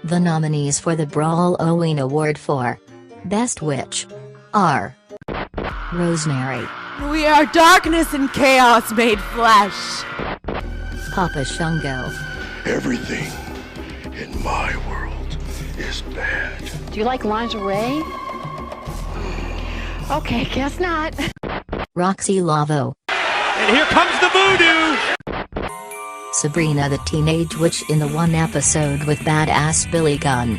The nominees for the Brawl-O-Ween Award for Best Witch are Rosemary, We are darkness and chaos made flesh. Papa Shango, Everything in my world is bad. Do you like lingerie? Okay, guess not. Roxy Lavo, And here comes the voodoo! Sabrina the Teenage Witch in the one episode with badass Billy Gunn.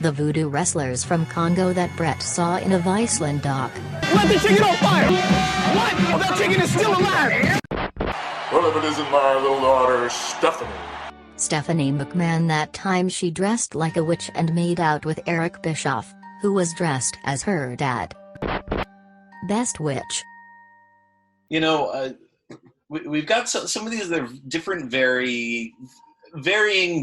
The voodoo wrestlers from Congo that Brett saw in a Viceland doc. Let the chicken on fire! What? Oh, that chicken is still alive! Well, if it isn't my little daughter, Stephanie. Stephanie McMahon that time she dressed like a witch and made out with Eric Bischoff, who was dressed as her dad. Best Witch. You know, we've got some of these that are different, varying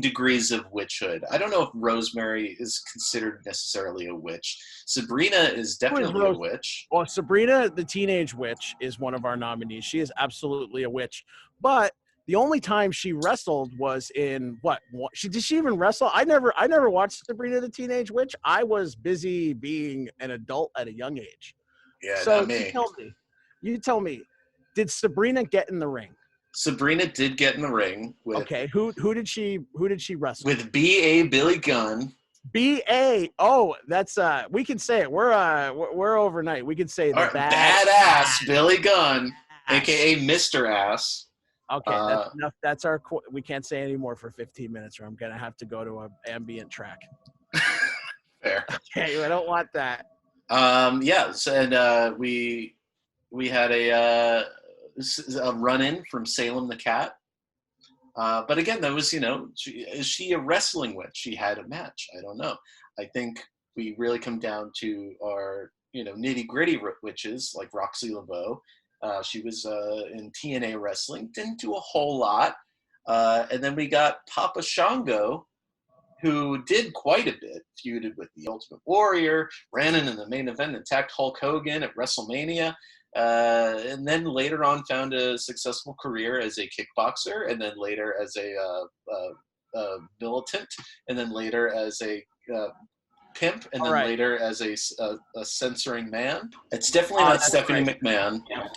degrees of witchhood. I don't know if Rosemary is considered necessarily a witch. Sabrina is definitely a witch. Well, Sabrina the Teenage Witch is one of our nominees. She is absolutely a witch. But the only time she wrestled was in what? Did she even wrestle? I never watched Sabrina the Teenage Witch. I was busy being an adult at a young age. Yeah, So not me. You tell me, did Sabrina get in the ring? Sabrina did get in the ring with Who did she wrestle with B.A. Billy Gunn. B.A. Oh, that's we can say it. We're overnight. We can say the badass Billy Gunn, aka Mr. Ass. Okay, that's enough. That's our. We can't say any more for 15 minutes, or I'm gonna have to go to an ambient track. Fair. Okay, I don't want that. Yes, and we had a run-in from Salem the Cat. But again, that was, is she a wrestling witch? She had a match. I don't know. I think we really come down to our, nitty-gritty witches like Roxy Laveau. She was in TNA wrestling, didn't do a whole lot. And then we got Papa Shango, who did quite a bit, feuded with the Ultimate Warrior, ran in the main event, attacked Hulk Hogan at WrestleMania. And then later on found a successful career as a kickboxer, and then later as a militant, and then later as a pimp, and then later as a censoring man. It's definitely not Stephanie McMahon. Yeah.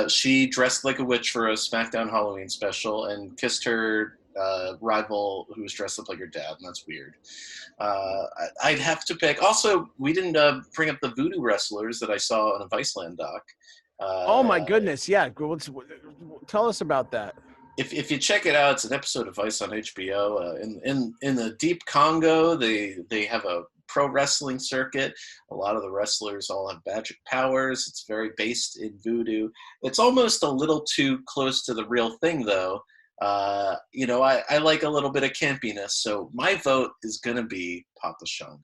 She dressed like a witch for a SmackDown Halloween special and kissed her rival who was dressed up like her dad, and that's weird. I'd have to pick. Also, we didn't bring up the voodoo wrestlers that I saw on a Viceland doc. Oh my goodness! Yeah, tell us about that. If you check it out, it's an episode of Vice on HBO. In the deep Congo, they have a pro wrestling circuit. A lot of the wrestlers all have magic powers. It's very based in voodoo. It's almost a little too close to the real thing, though. I like a little bit of campiness, so my vote is gonna be Papa Shango.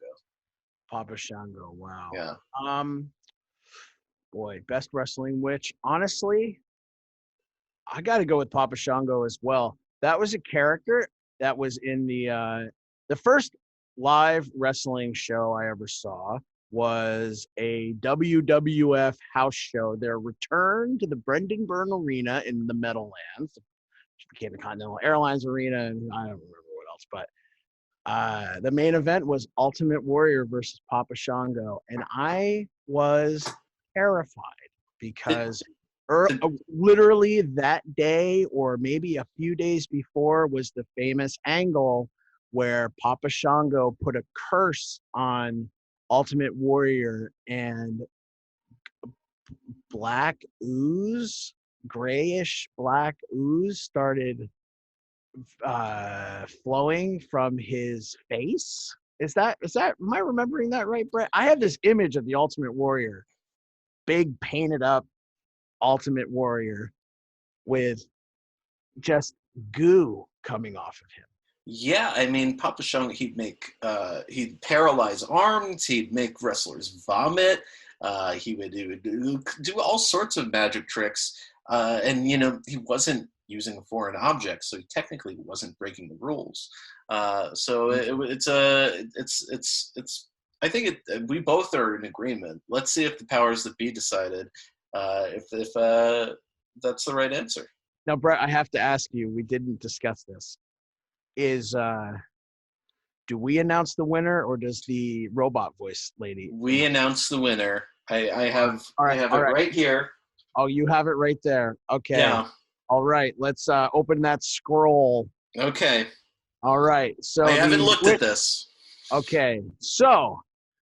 Papa Shango, wow. Yeah. Boy, best wrestling witch. Honestly, I got to go with Papa Shango as well. That was a character that was in the first live wrestling show I ever saw was a WWF house show. Their return to the Brendan Byrne Arena in the Meadowlands, which became the Continental Airlines Arena, and I don't remember what else, but the main event was Ultimate Warrior versus Papa Shango, and I was terrified because literally that day or maybe a few days before was the famous angle where Papa Shango put a curse on Ultimate Warrior, and black ooze, grayish black ooze started flowing from his face. Is that am I remembering that right, Brett? I have this image of the Ultimate Warrior, big painted up Ultimate Warrior with just goo coming off of him. Yeah, I mean, Papa Shango, he'd paralyze arms, he'd make wrestlers vomit, he would do all sorts of magic tricks, and he wasn't using a foreign object, so he technically wasn't breaking the rules. So it's. I think we both are in agreement. Let's see if the powers that be decided if that's the right answer. Now, Brett, I have to ask you. We didn't discuss this. Is do we announce the winner, or does the robot voice lady? We announce the winner. I have it right. right here. Oh, you have it right there. Okay. Yeah. All right. Let's open that scroll. Okay. All right. So I haven't looked at this. Okay. So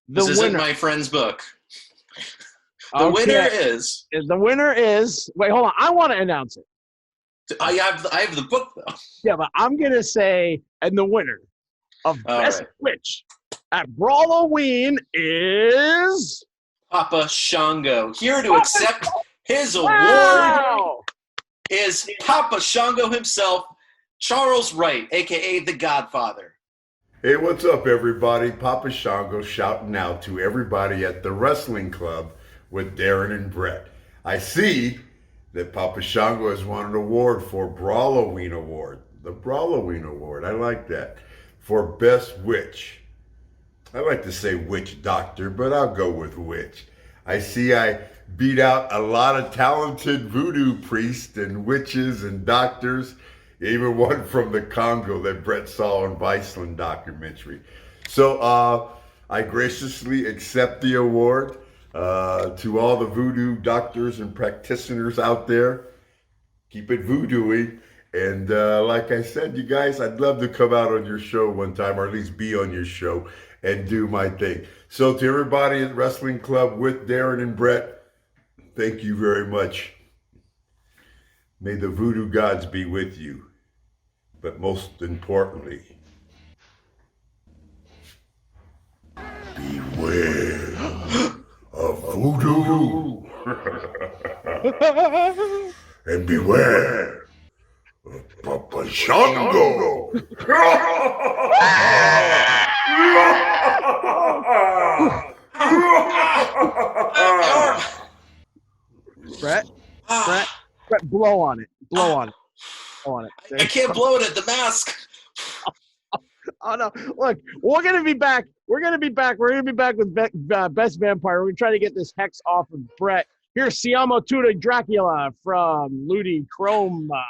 This isn't my friend's book. The winner is. The winner is. Wait, hold on. I want to announce it. I have the book though. Yeah, but I'm gonna say, and the winner of Best Witch at Brawl-O-Ween is Papa Shango. Here to accept his award is Papa Shango himself, Charles Wright, aka the Godfather. Hey, what's up, everybody? Papa Shango shouting out to everybody at the wrestling club with Darren and Brett. I see that Papa Shango has won an award for Brawl-O-Ween Award. The Brawl-O-Ween Award, I like that. For Best Witch. I like to say witch doctor, but I'll go with witch. I see I beat out a lot of talented voodoo priests and witches and doctors, even one from the Congo that Brett saw in Viceland documentary. So I graciously accept the award. To all the voodoo doctors and practitioners out there, keep it voodoo-y. And like I said, you guys, I'd love to come out on your show one time, or at least be on your show and do my thing. So to everybody at Wrestling Club with Darren and Brett, thank you very much. May the voodoo gods be with you. But most importantly, beware of voodoo. And beware of Papa Shango. Brett, blow on it. Blow on it. Blow on it. I can't blow it at the mask. Oh no! Look, we're gonna be back. We're gonna be back with Best Vampire. We're gonna try to get this hex off of Brett. Here's Siamo Tuda Dracula from Ludi Chroma.